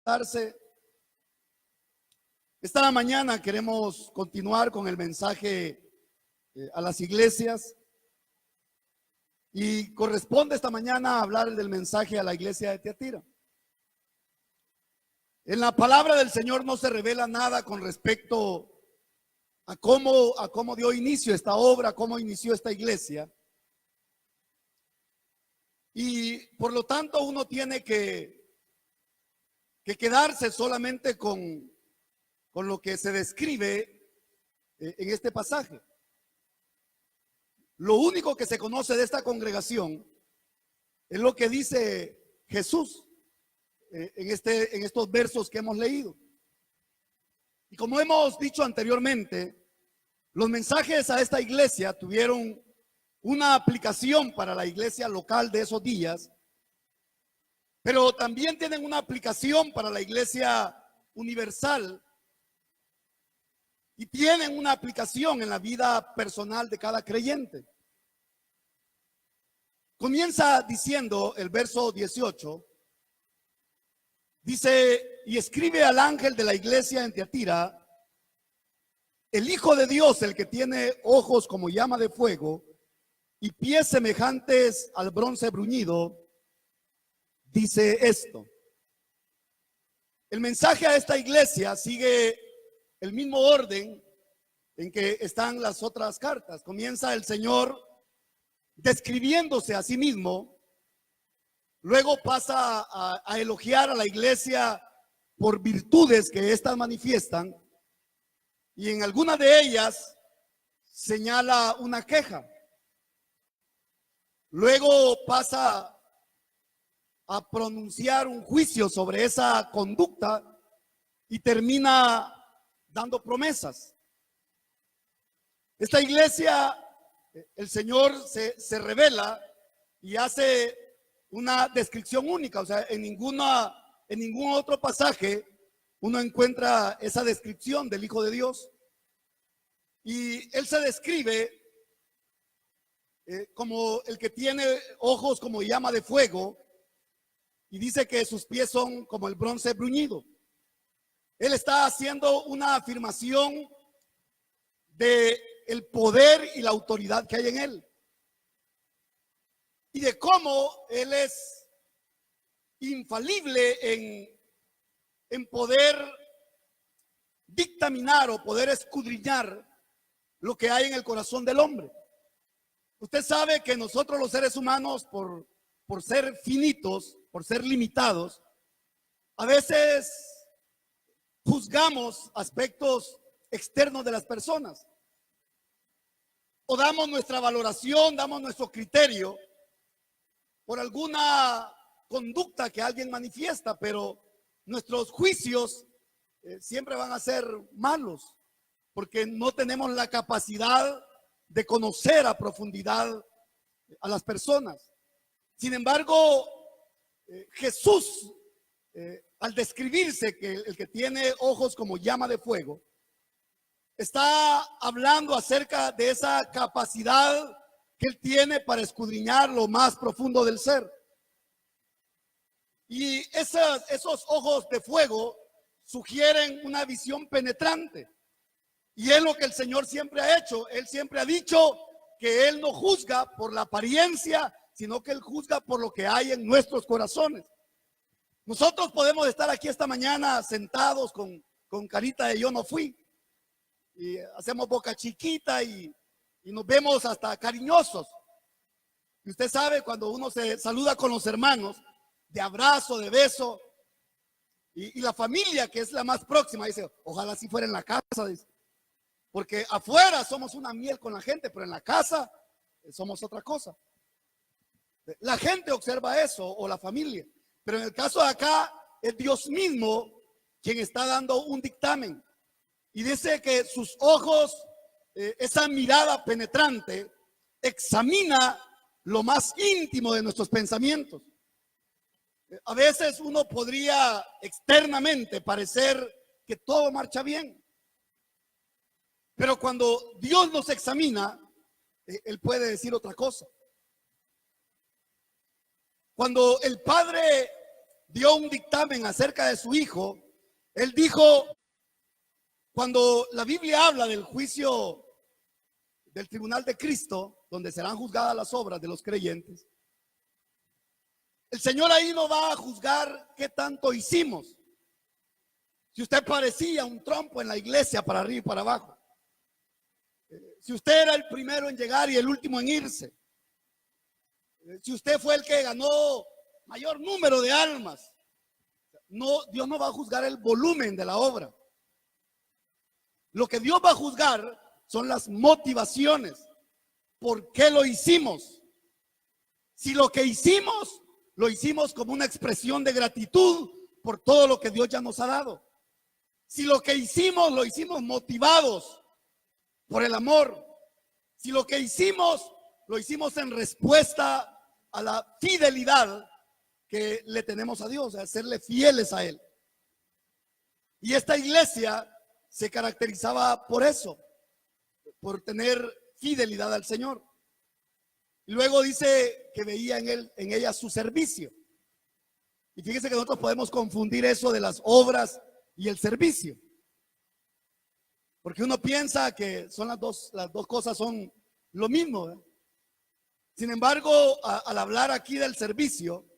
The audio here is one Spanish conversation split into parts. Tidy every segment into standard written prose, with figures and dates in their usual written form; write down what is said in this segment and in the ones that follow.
sentarse. Esta mañana queremos continuar con el mensaje a las iglesias y corresponde esta mañana hablar del mensaje a la iglesia de Tiatira. En la palabra del Señor no se revela nada con respecto a cómo dio inicio esta obra, cómo inició esta iglesia. Y por lo tanto uno tiene que quedarse solamente con lo que se describe en este pasaje. Lo único que se conoce de esta congregación es lo que dice Jesús en estos versos que hemos leído. Y como hemos dicho anteriormente, los mensajes a esta iglesia tuvieron una aplicación para la iglesia local de esos días, pero también tienen una aplicación para la iglesia universal y tienen una aplicación en la vida personal de cada creyente. Comienza diciendo el verso 18, dice: y escribe al ángel de la iglesia en Tiatira, el Hijo de Dios, el que tiene ojos como llama de fuego y pies semejantes al bronce bruñido, dice esto. El mensaje a esta iglesia sigue el mismo orden en que están las otras cartas. Comienza el Señor describiéndose a sí mismo, luego pasa a elogiar a la iglesia por virtudes que éstas manifiestan, y en alguna de ellas señala una queja. Luego pasa a pronunciar un juicio sobre esa conducta y termina dando promesas. Esta iglesia, el Señor se revela y hace una descripción única. O sea, en ningún otro pasaje uno encuentra esa descripción del Hijo de Dios. Y Él se describe como el que tiene ojos como llama de fuego, y dice que sus pies son como el bronce bruñido. Él está haciendo una afirmación de el poder y la autoridad que hay en Él, y de cómo Él es infalible en poder dictaminar o poder escudriñar lo que hay en el corazón del hombre. Usted sabe que nosotros los seres humanos, por ser finitos, por ser limitados, a veces juzgamos aspectos externos de las personas, o damos nuestra valoración, damos nuestro criterio por alguna conducta que alguien manifiesta, pero nuestros juicios siempre van a ser malos, porque no tenemos la capacidad de conocer a profundidad a las personas. Sin embargo, Jesús, al describirse que el que tiene ojos como llama de fuego, está hablando acerca de esa capacidad que Él tiene para escudriñar lo más profundo del ser. Y esos ojos de fuego sugieren una visión penetrante. Y es lo que el Señor siempre ha hecho. Él siempre ha dicho que Él no juzga por la apariencia, sino que Él juzga por lo que hay en nuestros corazones. Nosotros podemos estar aquí esta mañana sentados con carita de yo no fui, y hacemos boca chiquita y nos vemos hasta cariñosos. Y usted sabe, cuando uno se saluda con los hermanos, de abrazo, de beso, y la familia, que es la más próxima, dice: ojalá si fuera en la casa, dice. Porque afuera somos una miel con la gente, pero en la casa somos otra cosa. La gente observa eso, o la familia. Pero en el caso de acá, es Dios mismo quien está dando un dictamen. Y dice que sus ojos, esa mirada penetrante, examina lo más íntimo de nuestros pensamientos. A veces uno podría externamente parecer que todo marcha bien, pero cuando Dios nos examina, Él puede decir otra cosa. Cuando el Padre dio un dictamen acerca de su hijo, él dijo, cuando la Biblia habla del juicio del tribunal de Cristo, donde serán juzgadas las obras de los creyentes, el Señor ahí no va a juzgar qué tanto hicimos. Si usted parecía un trompo en la iglesia para arriba y para abajo, si usted era el primero en llegar y el último en irse, si usted fue el que ganó mayor número de almas, no, Dios no va a juzgar el volumen de la obra. Lo que Dios va a juzgar son las motivaciones. ¿Por qué lo hicimos? Si lo que hicimos, lo hicimos como una expresión de gratitud por todo lo que Dios ya nos ha dado. Si lo que hicimos, lo hicimos motivados por el amor. Si lo que hicimos, lo hicimos en respuesta a la fidelidad que le tenemos a Dios, a serle fieles a Él. Y esta iglesia se caracterizaba por eso, por tener fidelidad al Señor. Y luego dice que veía en ella su servicio. Y fíjese que nosotros podemos confundir eso de las obras y el servicio, porque uno piensa que son las dos cosas son lo mismo, ¿eh? Sin embargo, al hablar aquí del servicio,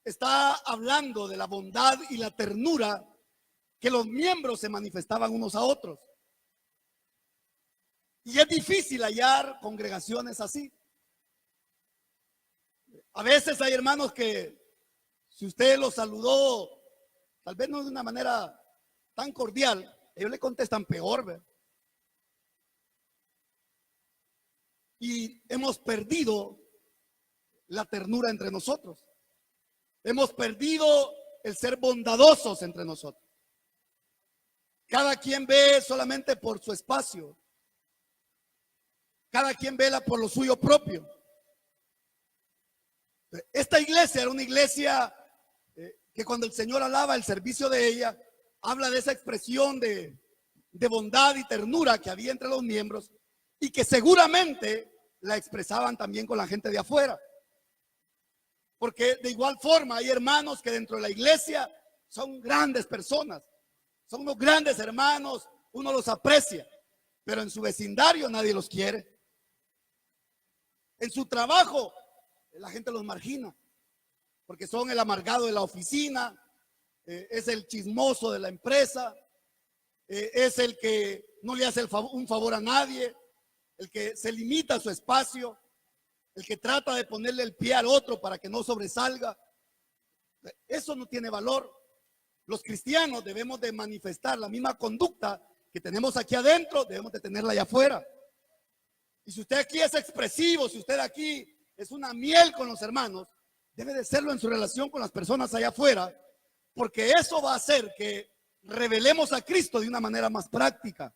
está hablando de la bondad y la ternura que los miembros se manifestaban unos a otros. Y es difícil hallar congregaciones así. A veces hay hermanos que, si usted los saludó, tal vez no de una manera tan cordial, ellos le contestan peor, ¿verdad? Y hemos perdido la ternura entre nosotros. Hemos perdido el ser bondadosos entre nosotros. Cada quien ve solamente por su espacio. Cada quien vela por lo suyo propio. Esta iglesia era una iglesia que cuando el Señor alaba el servicio de ella, habla de esa expresión de bondad y ternura que había entre los miembros y que seguramente la expresaban también con la gente de afuera. Porque de igual forma hay hermanos que dentro de la iglesia son grandes personas, son unos grandes hermanos, uno los aprecia, pero en su vecindario nadie los quiere. En su trabajo la gente los margina, porque son el amargado de la oficina, es el chismoso de la empresa, es el que no le hace un favor a nadie, el que se limita a su espacio, el que trata de ponerle el pie al otro para que no sobresalga. Eso no tiene valor. Los cristianos debemos de manifestar la misma conducta que tenemos aquí adentro, debemos de tenerla allá afuera. Y si usted aquí es expresivo, si usted aquí es una miel con los hermanos, debe de serlo en su relación con las personas allá afuera, porque eso va a hacer que revelemos a Cristo de una manera más práctica.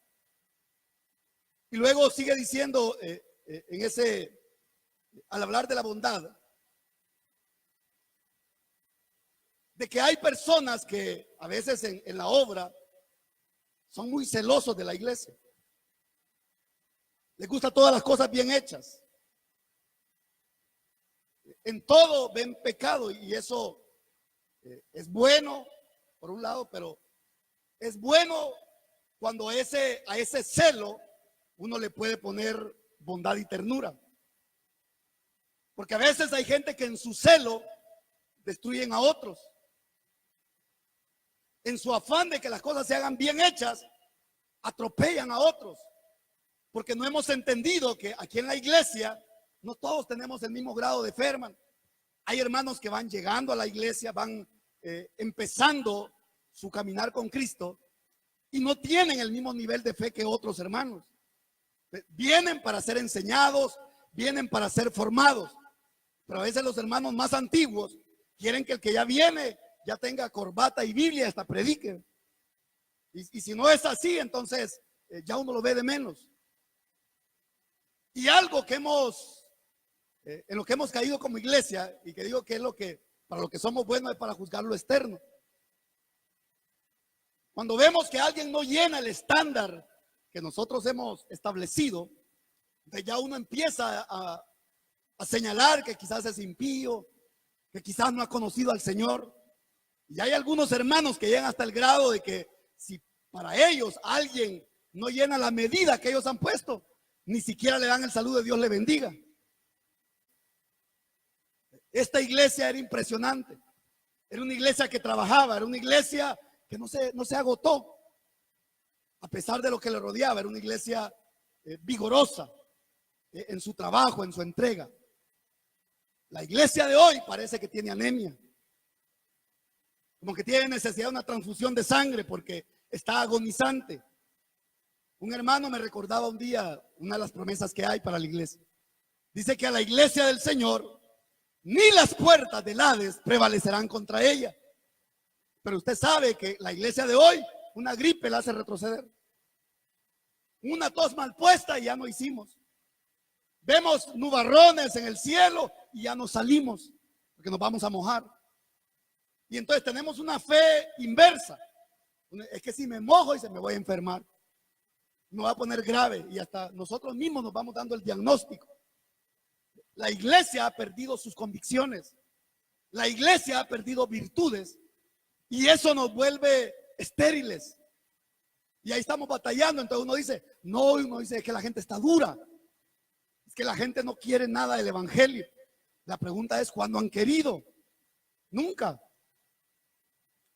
Y luego sigue diciendo al hablar de la bondad, de que hay personas que a veces en la obra son muy celosos de la iglesia. Les gusta todas las cosas bien hechas. En todo ven pecado y eso es bueno por un lado, pero es bueno cuando a ese celo uno le puede poner bondad y ternura. Porque a veces hay gente que en su celo destruyen a otros. En su afán de que las cosas se hagan bien hechas, atropellan a otros. Porque no hemos entendido que aquí en la iglesia no todos tenemos el mismo grado de fe, hermano. Hay hermanos que van llegando a la iglesia, van empezando su caminar con Cristo y no tienen el mismo nivel de fe que otros hermanos. Vienen para ser enseñados, vienen para ser formados. Pero a veces los hermanos más antiguos quieren que el que ya viene ya tenga corbata y Biblia, hasta predique. Y si no es así, entonces ya uno lo ve de menos. Y algo que en lo que hemos caído como iglesia, y que digo que es lo que, para lo que somos buenos, es para juzgar lo externo. Cuando vemos que alguien no llena el estándar que nosotros hemos establecido, ya uno empieza a señalar que quizás es impío, que quizás no ha conocido al Señor. Y hay algunos hermanos que llegan hasta el grado de que si para ellos alguien no llena la medida que ellos han puesto, ni siquiera le dan el saludo de Dios le bendiga. Esta iglesia era impresionante. Era una iglesia que trabajaba, era una iglesia que no se agotó, a pesar de lo que le rodeaba. Era una iglesia vigorosa en su trabajo, en su entrega. La iglesia de hoy parece que tiene anemia, como que tiene necesidad de una transfusión de sangre porque está agonizante. Un hermano me recordaba un día una de las promesas que hay para la iglesia. Dice que a la iglesia del Señor ni las puertas del Hades prevalecerán contra ella. Pero usted sabe que la iglesia de hoy, una gripe la hace retroceder. Una tos mal puesta y ya no hicimos. Vemos nubarrones en el cielo y ya no salimos porque nos vamos a mojar. Y entonces tenemos una fe inversa. Es que si me mojo y se me voy a enfermar, me va a poner grave, y hasta nosotros mismos nos vamos dando el diagnóstico. La iglesia ha perdido sus convicciones. La iglesia ha perdido virtudes y eso nos vuelve estériles. Y ahí estamos batallando. Entonces uno dice es que la gente está dura. Es que la gente no quiere nada del evangelio. La pregunta es, ¿cuándo han querido? Nunca.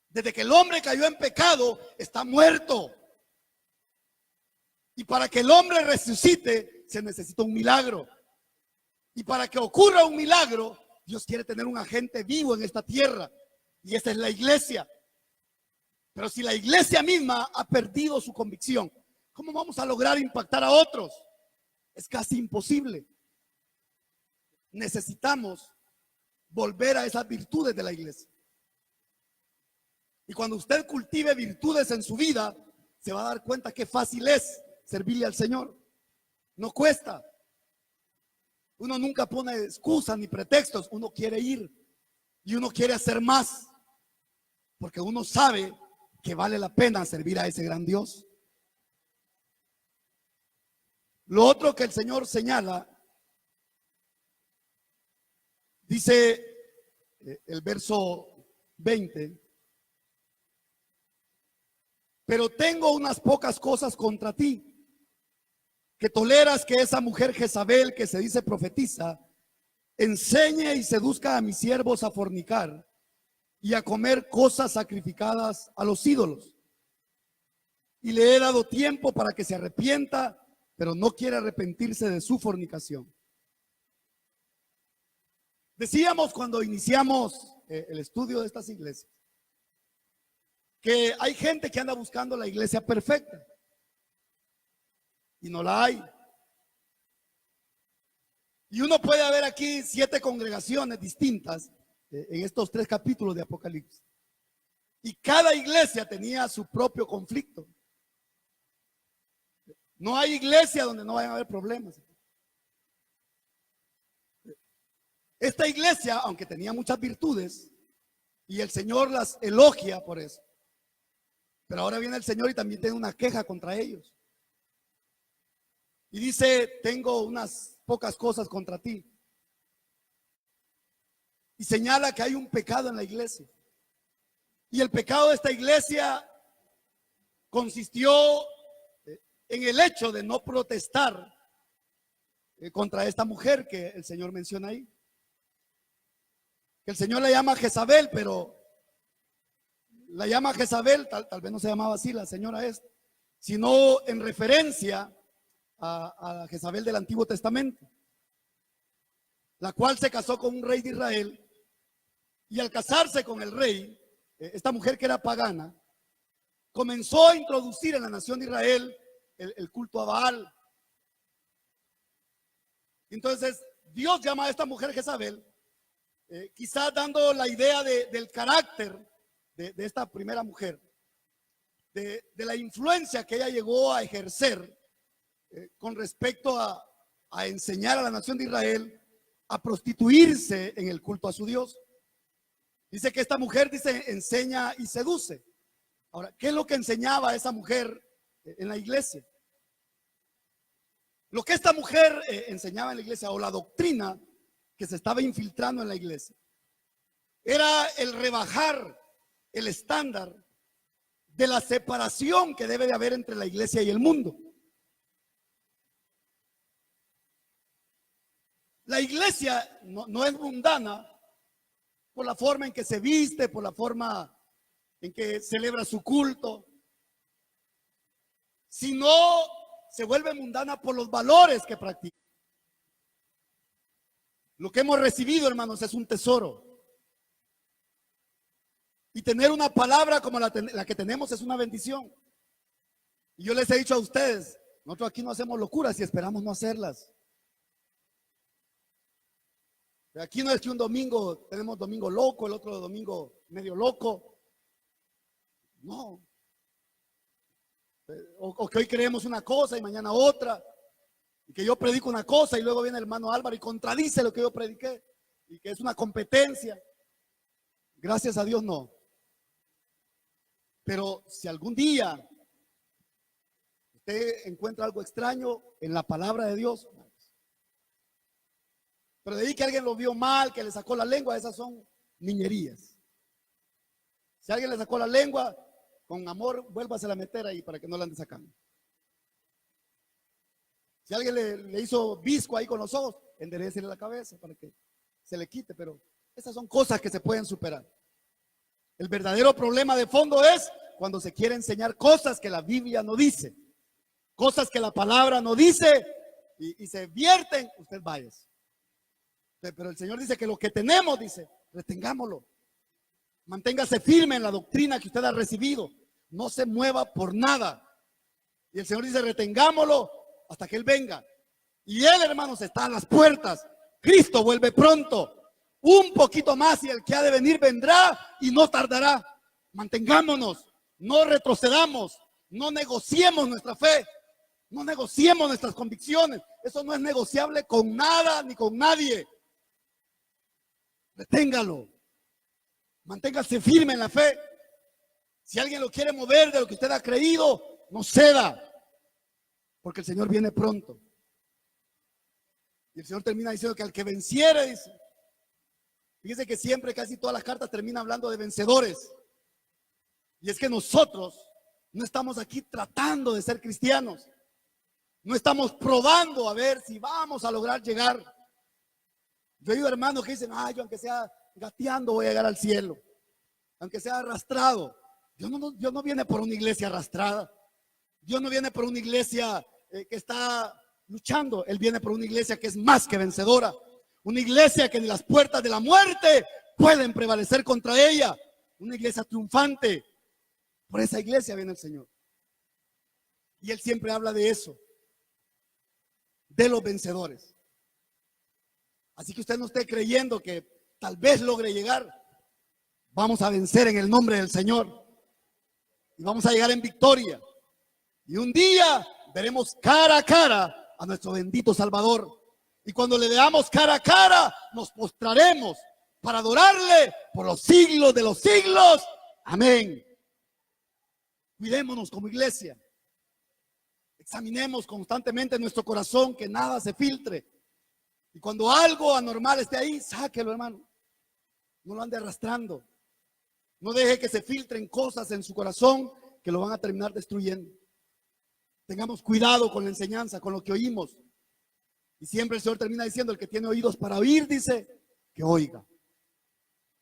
Desde que el hombre cayó en pecado, está muerto. Y para que el hombre resucite, se necesita un milagro. Y para que ocurra un milagro, Dios quiere tener un agente vivo en esta tierra. Y esa es la iglesia. Pero si la iglesia misma ha perdido su convicción, ¿cómo vamos a lograr impactar a otros? Es casi imposible. Necesitamos volver a esas virtudes de la iglesia. Y cuando usted cultive virtudes en su vida, se va a dar cuenta qué fácil es servirle al Señor. No cuesta. Uno nunca pone excusas ni pretextos. Uno quiere ir y uno quiere hacer más, porque uno sabe que vale la pena servir a ese gran Dios. Lo otro que el Señor señala, dice el verso 20: pero tengo unas pocas cosas contra ti, que toleras que esa mujer Jezabel, que se dice profetiza, enseñe y seduzca a mis siervos a fornicar y a comer cosas sacrificadas a los ídolos. Y le he dado tiempo para que se arrepienta, pero no quiere arrepentirse de su fornicación. Decíamos cuando iniciamos el estudio de estas iglesias que hay gente que anda buscando la iglesia perfecta y no la hay. Y uno puede ver aquí 7 congregaciones distintas en estos 3 capítulos de Apocalipsis. Y cada iglesia tenía su propio conflicto. No hay iglesia donde no vayan a haber problemas. Esta iglesia, aunque tenía muchas virtudes, y el Señor las elogia por eso, pero ahora viene el Señor y también tiene una queja contra ellos. Y dice, tengo unas pocas cosas contra ti. Y señala que hay un pecado en la iglesia. Y el pecado de esta iglesia consistió en el hecho de no protestar contra esta mujer que el Señor menciona ahí. Que el Señor la llama Jezabel, pero la llama Jezabel, tal vez no se llamaba así la señora esta, sino en referencia a Jezabel del Antiguo Testamento, la cual se casó con un rey de Israel. Y al casarse con el rey, esta mujer que era pagana, comenzó a introducir en la nación de Israel el culto a Baal. Entonces Dios llama a esta mujer Jezabel, quizás dando la idea del carácter de esta primera mujer, de la influencia que ella llegó a ejercer con respecto a enseñar a la nación de Israel a prostituirse en el culto a su Dios. Dice que esta mujer, dice, enseña y seduce. Ahora, ¿qué es lo que enseñaba esa mujer en la iglesia? Lo que esta mujer enseñaba en la iglesia, o la doctrina que se estaba infiltrando en la iglesia, era el rebajar el estándar de la separación que debe de haber entre la iglesia y el mundo. La iglesia no es mundana por la forma en que se viste, por la forma en que celebra su culto, sino se vuelve mundana por los valores que practica. Lo que hemos recibido, hermanos, es un tesoro. Y tener una palabra como la que tenemos es una bendición. Y yo les he dicho a ustedes, nosotros aquí no hacemos locuras y esperamos no hacerlas. Aquí no es que un domingo tenemos domingo loco, el otro domingo medio loco. No. O que hoy creemos una cosa y mañana otra. Y que yo predico una cosa y luego viene el hermano Álvaro y contradice lo que yo prediqué. Y que es una competencia. Gracias a Dios no. Pero si algún día usted encuentra algo extraño en la palabra de Dios, pero de ahí que alguien lo vio mal, que le sacó la lengua, esas son niñerías. Si alguien le sacó la lengua, con amor, vuélvase a meter ahí para que no la ande sacando. Si alguien le hizo visco ahí con los ojos, enderécele la cabeza para que se le quite, pero esas son cosas que se pueden superar. El verdadero problema de fondo es cuando se quiere enseñar cosas que la Biblia no dice, cosas que la palabra no dice y se vierten, usted vaya. Pero el Señor dice que lo que tenemos, dice, retengámoslo. Manténgase firme en la doctrina que usted ha recibido. No se mueva por nada. Y el Señor dice, retengámoslo hasta que Él venga. Y Él, hermanos, está a las puertas. Cristo vuelve pronto. Un poquito más y el que ha de venir vendrá y no tardará. Mantengámonos, no retrocedamos, no negociemos nuestra fe, no negociemos nuestras convicciones. Eso no es negociable con nada ni con nadie. Reténgalo. Manténgase firme en la fe. Si alguien lo quiere mover de lo que usted ha creído, no ceda, porque el Señor viene pronto. Y el Señor termina diciendo que al que venciere, dice. Fíjese que siempre, casi todas las cartas terminan hablando de vencedores. Y es que nosotros no estamos aquí tratando de ser cristianos. No estamos probando a ver si vamos a lograr llegar. Yo he oído hermanos que dicen, yo aunque sea gateando voy a llegar al cielo. Aunque sea arrastrado. Dios no viene por una iglesia arrastrada. Dios no viene por una iglesia que está luchando. Él viene por una iglesia que es más que vencedora. Una iglesia que ni las puertas de la muerte pueden prevalecer contra ella. Una iglesia triunfante. Por esa iglesia viene el Señor. Y Él siempre habla de eso. De los vencedores. Así que usted no esté creyendo que tal vez logre llegar. Vamos a vencer en el nombre del Señor. Y vamos a llegar en victoria. Y un día veremos cara a cara a nuestro bendito Salvador. Y cuando le veamos cara a cara, nos postraremos para adorarle por los siglos de los siglos. Amén. Cuidémonos como iglesia. Examinemos constantemente nuestro corazón, que nada se filtre. Y cuando algo anormal esté ahí, sáquelo, hermano. No lo ande arrastrando. No deje que se filtren cosas en su corazón que lo van a terminar destruyendo. Tengamos cuidado con la enseñanza, con lo que oímos. Y siempre el Señor termina diciendo, el que tiene oídos para oír, dice, que oiga.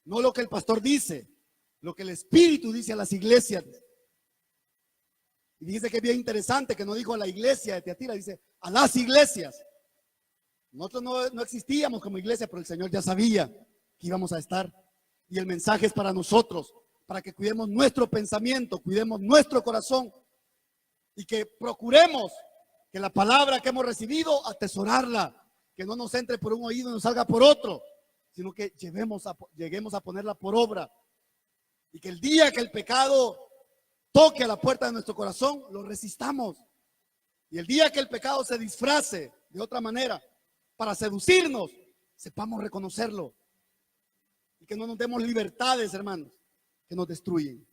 No lo que el pastor dice, lo que el Espíritu dice a las iglesias. Y dice que es bien interesante que no dijo a la iglesia de Tiatira, dice a las iglesias. Nosotros no existíamos como iglesia, pero el Señor ya sabía que íbamos a estar. Y el mensaje es para nosotros, para que cuidemos nuestro pensamiento, cuidemos nuestro corazón y que procuremos que la palabra que hemos recibido, atesorarla, que no nos entre por un oído y nos salga por otro, sino que lleguemos a ponerla por obra. Y que el día que el pecado toque a la puerta de nuestro corazón, lo resistamos. Y el día que el pecado se disfrace de otra manera para seducirnos, sepamos reconocerlo. Y que no nos demos libertades, hermanos, que nos destruyen.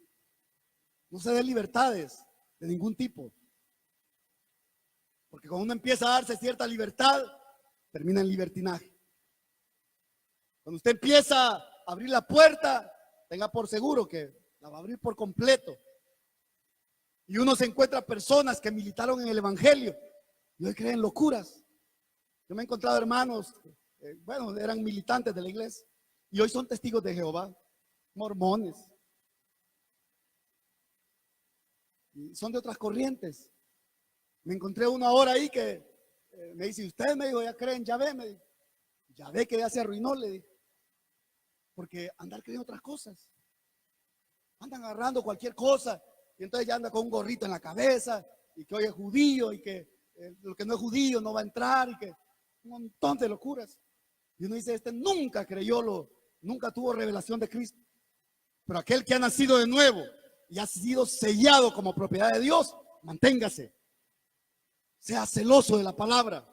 No se den libertades de ningún tipo. Porque cuando uno empieza a darse cierta libertad, termina en libertinaje. Cuando usted empieza a abrir la puerta, tenga por seguro que la va a abrir por completo. Y uno se encuentra personas que militaron en el evangelio y hoy creen locuras. Yo me he encontrado hermanos, bueno, eran militantes de la iglesia y hoy son testigos de Jehová, mormones. Y son de otras corrientes. Me encontré uno ahora ahí que me dice, usted me dijo, ya creen, ya ve, me dijo. Ya ve que ya se arruinó, le dije. Porque andar creyendo otras cosas. Andan agarrando cualquier cosa y entonces ya anda con un gorrito en la cabeza y que hoy es judío y que lo que no es judío no va a entrar y que un montón de locuras. Y uno dice, este nunca creyó, nunca tuvo revelación de Cristo. Pero aquel que ha nacido de nuevo y ha sido sellado como propiedad de Dios, manténgase. Sea celoso de la palabra.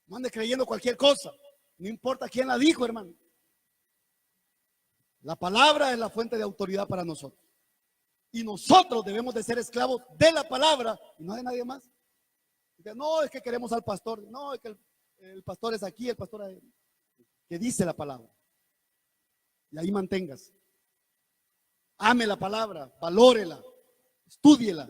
No ande creyendo cualquier cosa. No importa quién la dijo, hermano. La palabra es la fuente de autoridad para nosotros. Y nosotros debemos de ser esclavos de la palabra y no de nadie más. No, es que queremos al pastor. No, es que el pastor es aquí, el pastor es que dice la palabra. Y ahí manténgase. Ame la palabra, valórela, estúdiela.